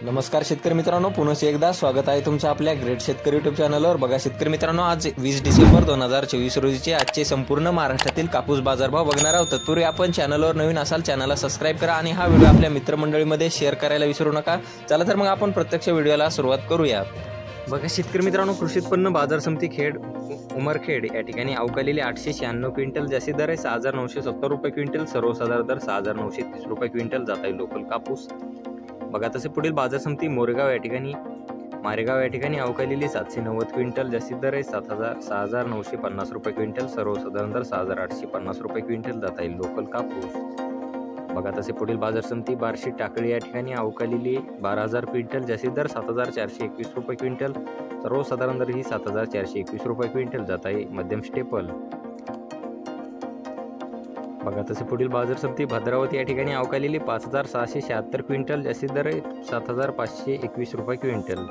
नमस्कार शेतकरी मित्रांनो, पुन्हा एकदा स्वागत आहे तुमचं आपल्या ग्रेट शेतकरी युट्यूब चॅनलवर। बघा शेतकरी मित्रांनो, आज 20 डिसेंबर 2024 रोजीचे आजचे संपूर्ण महाराष्ट्रातील कापूस बाजारभाव बघणार आहोत। तत्पूर्वी आपण चॅनलवर नवीन असाल चॅनलला सबस्क्राइब करा आणि हा व्हिडिओ आपल्या मित्रमंडळीमध्ये शेअर करायला विसरू नका। चला तर मग आपण प्रत्यक्ष व्हिडिओला सुरुवात करूया। बघा शेतकरी मित्रांनो, कृषी उत्पन्न बाजार समिती खेड उमरखेड या ठिकाणी अवकालेले 896 क्विंटल, जास्तीत दर 6970 रुपये क्विंटल, सर्वसाधारण दर 6930 रुपये क्विंटल जात आहे लोकल कापूस। बघा तसे पुढील बाजार समिती मारेगाव या ठिकाणी अवकालेली 790 क्विंटल, जास्तीत दर 6950 रुपये क्विंटल, सर्वसाधारण दर 6850 रुपये क्विंटल जात आहे लोकल कापूस। बघा तसे पुढील बाजार समिती बार्शी टाकळी या ठिकाणी अवकालेली 12000 क्विंटल, जास्तीत दर 7421 रुपये क्विंटल, सर्वसाधारण दर ही 7421 रुपये क्विंटल जात आहे मध्यम स्टेपल। बघा तसे पुढील बाजार समिती भद्रावती या ठिकाणी अवकालेली 5676 क्विंटल, जास्तीत दर 7521 रुपये क्विंटल।